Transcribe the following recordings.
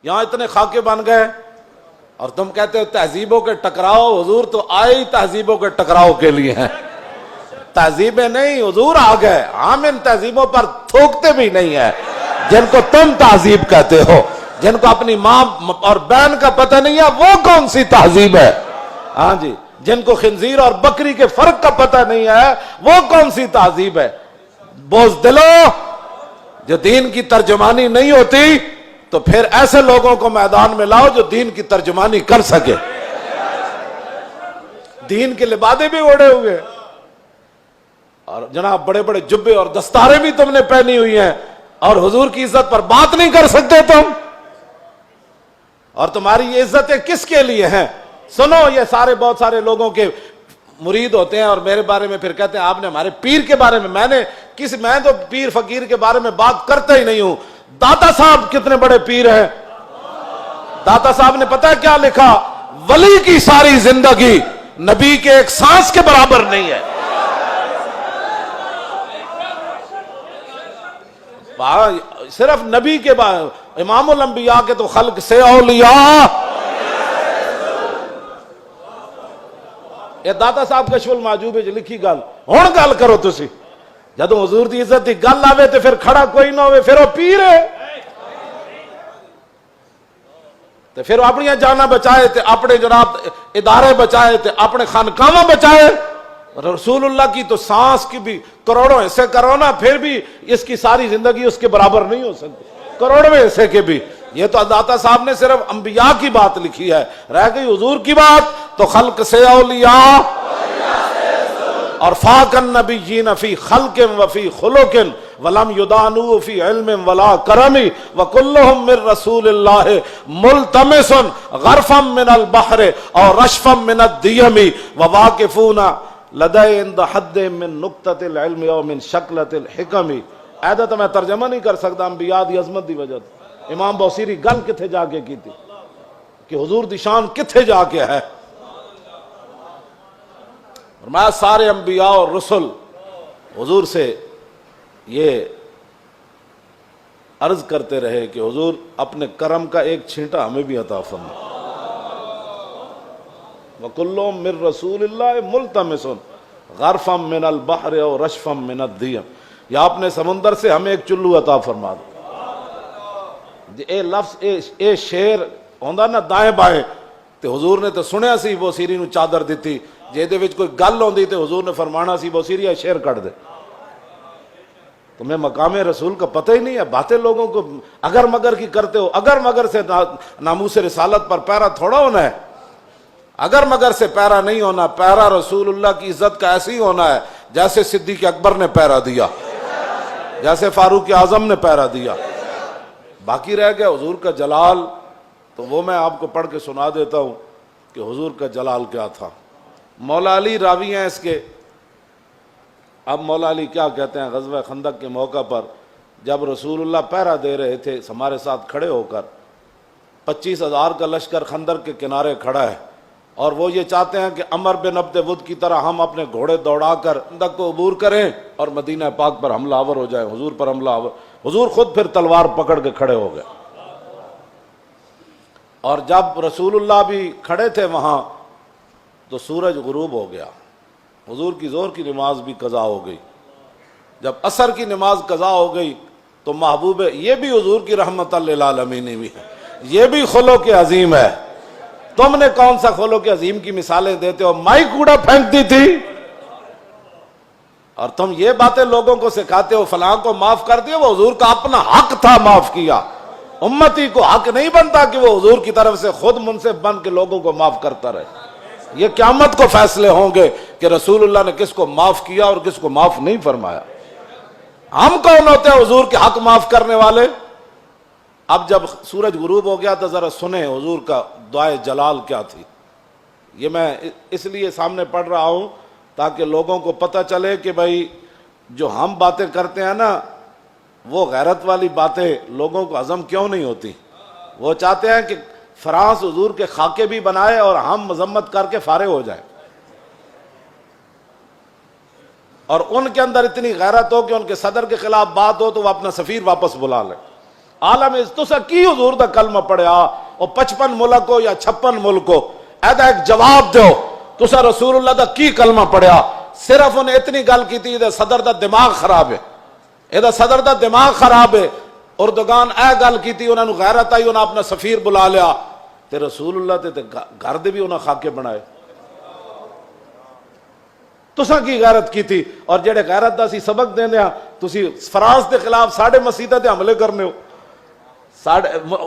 یہاں اتنے خاکے بن گئے اور تم کہتے ہو تہذیبوں کے ٹکراؤ. حضور تو آئے ہی تہذیبوں کے ٹکراؤ کے لیے ہیں. تہذیبیں نہیں، حضور آ گئے. ہم ان تہذیبوں پر تھوکتے بھی نہیں ہیں جن کو تم تہذیب کہتے ہو. جن کو اپنی ماں اور بہن کا پتہ نہیں ہے وہ کون سی تہذیب ہے؟ ہاں جی. جن کو خنزیر اور بکری کے فرق کا پتہ نہیں ہے وہ کون سی تہذیب ہے؟ بزدلو، جو دین کی ترجمانی نہیں ہوتی تو پھر ایسے لوگوں کو میدان میں لاؤ جو دین کی ترجمانی کر سکے. دین کے لبادے بھی اوڑے ہوئے اور جناب بڑے بڑے جبے اور دستاریں بھی تم نے پہنی ہوئی ہیں اور حضور کی عزت پر بات نہیں کر سکتے تم. اور تمہاری یہ عزتیں کس کے لیے ہیں؟ سنو، یہ سارے بہت سارے لوگوں کے مرید ہوتے ہیں اور میرے بارے میں پھر کہتے ہیں آپ نے ہمارے پیر کے بارے میں. میں تو پیر فقیر کے بارے میں بات کرتا ہی نہیں ہوں. داتا صاحب کتنے بڑے پیر ہیں. داتا صاحب نے پتہ ہے کیا لکھا؟ ولی کی ساری زندگی نبی کے ایک سانس کے برابر نہیں ہے. صرف نبی کے بعد امام الانبیاء کے تو خلق سے اولیاء. یہ داتا صاحب کشف المحجوب وچ لکھی گل ہن گل کرو تسی. جدوں حضور دی عزت دی گل آوے تے پھر کھڑا کوئی نہ ہوئے پھر وہ پیر ہے. تے پھر اپنی جاناں بچائے تے اپنے جناب ادارے بچائے تے اپنے خانقاہاں بچائے. رسول اللہ کی تو سانس کی بھی کروڑوں حصے کرو نا پھر بھی اس کی ساری زندگی اس کے برابر نہیں ہو سکتی. کروڑویں حصے کے بھی. یہ تو داتا صاحب نے صرف انبیاء کی بات لکھی ہے. رہ گئی حضور کی بات تو خلق سے اولیاء اور فاق النبیین فی خلق وفی خلق ولم یدانو فی علم ولا کرم وکلہم من رسول اللہ ملتمس غرفا من البحر اور رشفا من الدیم وواقفون لدے عند حد من نقطۃ العلم او من شکلۃ الحکم. ایدہ تو میں ترجمہ نہیں کر سکتا انبیاء دی عظمت دی وجہ. امام بوصیری گل کتھے جا کے کی تھی کہ حضور دی شان کتھے جا کے ہے. میں سارے انبیاء اور رسل حضور سے یہ عرض کرتے رہے کہ حضور اپنے کرم کا ایک چھینٹا ہمیں بھی عطا فرما. وَكُلُّهُم مِّن رَّسُولِ اللَّهِ مُلْتَمِسٌ غَرْفًا مِّنَ الْبَحْرِ اور رَشْفًا مِّنَ الدِّيَمِ. یا اپنے سمندر سے ہمیں ایک چلو عطا فرما دو. اے لفظ اے شیر ہوندا نا دائیں بائیں تے حضور نے تو سنیا سی بوسیری نو چادر دیتی. جے دے وچ کوئی گل ہوندی تے حضور نے فرمانا سی بوسیری اے شیر کٹ دے. تمہیں مقام رسول کا پتہ ہی نہیں ہے. باتیں لوگوں کو اگر مگر کی کرتے ہو. اگر مگر سے ناموس رسالت پر پیرا تھوڑا ہونا ہے. اگر مگر سے پیرا نہیں ہونا. پیرا رسول اللہ کی عزت کا ایسے ہی ہونا ہے جیسے صدیق اکبر نے پیرا دیا، جیسے فاروق اعظم نے پیرا دیا. باقی رہ گیا حضور کا جلال. تو وہ میں آپ کو پڑھ کے سنا دیتا ہوں کہ حضور کا جلال کیا تھا. مولا علی راوی ہیں اس کے. اب مولا علی کیا کہتے ہیں، غزوہ خندق کے موقع پر جب رسول اللہ پہرا دے رہے تھے ہمارے ساتھ کھڑے ہو کر، 25,000 کا لشکر خندق کے کنارے کھڑا ہے اور وہ یہ چاہتے ہیں کہ عمر بن عبد ود کی طرح ہم اپنے گھوڑے دوڑا کر خندق کو عبور کریں اور مدینہ پاک پر حملہ آور ہو جائیں، حضور پر حملہ آور. حضور خود پھر تلوار پکڑ کے کھڑے ہو گئے. اور جب رسول اللہ بھی کھڑے تھے وہاں تو سورج غروب ہو گیا. حضور کی ظہر کی نماز بھی قضا ہو گئی. جب عصر کی نماز قضا ہو گئی تو محبوب، یہ بھی حضور کی رحمت للعالمین بھی ہے، یہ بھی خلق عظیم ہے. تم نے کون سا خلق عظیم کی مثالیں دیتے ہو؟ مائی کوڑا پھینکتی تھی اور تم یہ باتیں لوگوں کو سکھاتے ہو فلاں کو معاف کر دیا. وہ حضور کا اپنا حق تھا معاف کیا. امتی کو حق نہیں بنتا کہ وہ حضور کی طرف سے خود منصف بن کے لوگوں کو معاف کرتا رہے. یہ قیامت کو فیصلے ہوں گے کہ رسول اللہ نے کس کو معاف کیا اور کس کو معاف نہیں فرمایا. ہم کون ہوتے ہیں حضور کے حق معاف کرنے والے؟ اب جب سورج غروب ہو گیا تو ذرا سنیں حضور کا دعائے جلال کیا تھی. یہ میں اس لیے سامنے پڑھ رہا ہوں تاکہ لوگوں کو پتہ چلے کہ بھائی جو ہم باتیں کرتے ہیں نا وہ غیرت والی باتیں لوگوں کو ہضم کیوں نہیں ہوتی. وہ چاہتے ہیں کہ فرانس حضور کے خاکے بھی بنائے اور ہم مذمت کر کے فارغ ہو جائیں، اور ان کے اندر اتنی غیرت ہو کہ ان کے صدر کے خلاف بات ہو تو وہ اپنا سفیر واپس بلا لیں. عالم تسا کی حضور دا کلمہ پڑھیا او 55 ملک ہو یا 56 ملک ہو، ایدا ایک جواب دیو تسا رسول اللہ دا کی کلمہ پڑھیا؟ صرف انہیں اتنی گل کی تھی کہ صدر دا دماغ خراب ہے، یہ صدر دا دماغ خراب ہے۔ اردگان اے گل کی تھی، انہوں نے غیرت آئی، انہوں نے اپنا سفیر بلا لیا تے رسول اللہ تے گھر دے بھی انہوں نے خاکے بنائے۔ تساں کی غیرت کی تھی؟ اور جڑے غیرت دا سی سبق دین دیا تسی فرانس دے خلاف ساڑھے مسیدہ دے حملے کرنے ہو،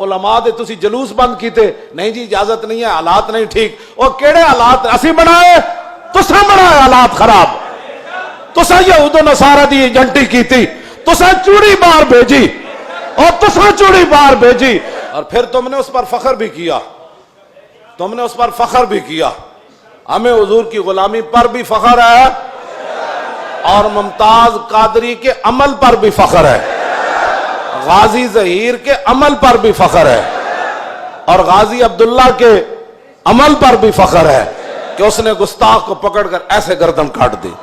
علماء دے تسی جلوس بند کیتے، نہیں جی اجازت نہیں ہے، حالات نہیں ٹھیک۔ اور کیڑے حالات اسی بنائے؟ تساں بنائے حالات خراب، تساں یہود و نصارہ دی ایجنٹی کی تھی، تساں چوڑی بار بھیجی اور تساں چوڑی بار بھیجی، اور پھر تم نے اس پر فخر بھی کیا، تم نے اس پر فخر بھی کیا۔ ہمیں حضور کی غلامی پر بھی فخر ہے اور ممتاز قادری کے عمل پر بھی فخر ہے، غازی ظہیر کے عمل پر بھی فخر ہے، اور غازی عبداللہ کے عمل پر بھی فخر ہے کہ اس نے گستاخ کو پکڑ کر ایسے گردن کاٹ دی،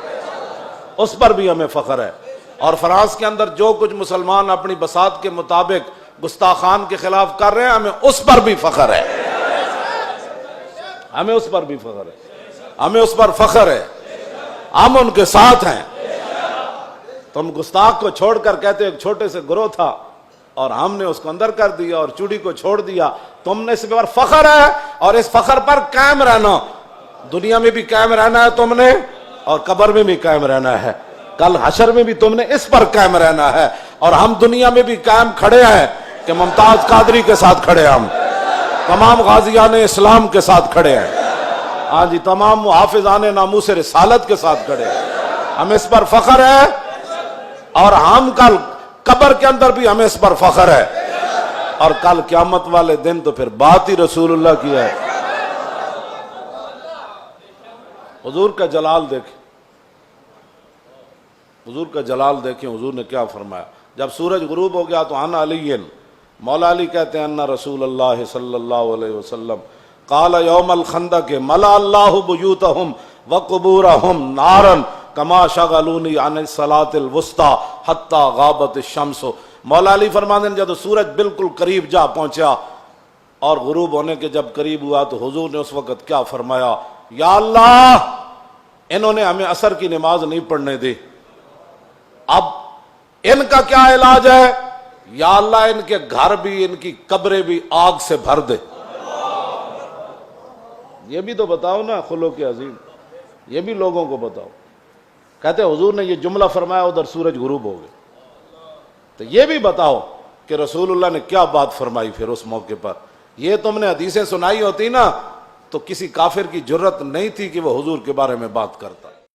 اس پر بھی ہمیں فخر ہے۔ اور فرانس کے اندر جو کچھ مسلمان اپنی بساط کے مطابق گستاخان کے خلاف کر رہے ہیں، ہمیں اس پر بھی فخر ہے، ہمیں اس پر بھی فخر ہے، ہمیں اس پر فخر ہے، ہم ان کے ساتھ ہیں۔ تم گستاخ کو چھوڑ کر کہتے ایک چھوٹے سے گروہ تھا اور ہم نے اس کو اندر کر دیا اور چوڑی کو چھوڑ دیا، تم نے اس پر فخر ہے اور اس فخر پر قائم رہنا، دنیا میں بھی قائم رہنا ہے تم نے اور قبر میں بھی قائم رہنا ہے، کل حشر میں بھی تم نے اس پر قائم رہنا ہے۔ اور ہم دنیا میں بھی قائم کھڑے ہیں کہ ممتاز قادری کے ساتھ کھڑے ہیں، ہم تمام غازیان اسلام کے ساتھ کھڑے ہیں، ہاں جی تمام محافظان ناموس رسالت کے ساتھ کھڑے ہیں، ہمیں اس پر فخر ہے، اور ہم کل قبر کے اندر بھی ہمیں اس پر فخر ہے، اور کل قیامت والے دن تو پھر بات ہی رسول اللہ کی ہے۔ حضور کا جلال دیکھیں، حضور کا جلال دیکھیں، حضور نے کیا فرمایا جب سورج غروب ہو گیا تو عن علی، مولا علی کہتے ہیں ان رسول اللہ صلی اللہ علیہ وسلم قال یوم الخندق ملا اللہ بیوتہم وقبورہم نارا کما شغلونی عن الصلاۃ الوسطی حتی غابت الشمس۔ مولا علی فرماتے ہیں جب سورج بالکل قریب جا پہنچا اور غروب ہونے کے جب قریب ہوا تو حضور نے اس وقت کیا فرمایا؟ یا اللہ انہوں نے ہمیں عصر کی نماز نہیں پڑھنے دی، اب ان کا کیا علاج ہے؟ یا اللہ ان کے گھر بھی ان کی قبریں بھی آگ سے بھر دے۔ یہ بھی تو بتاؤ نا خلق عظیم، یہ بھی لوگوں کو بتاؤ۔ کہتے حضور نے یہ جملہ فرمایا ادھر سورج غروب ہو گئے، تو یہ بھی بتاؤ کہ رسول اللہ نے کیا بات فرمائی پھر اس موقع پر۔ یہ تم نے حدیثیں سنائی ہوتی نا تو کسی کافر کی جرت نہیں تھی کہ وہ حضور کے بارے میں بات کرتا۔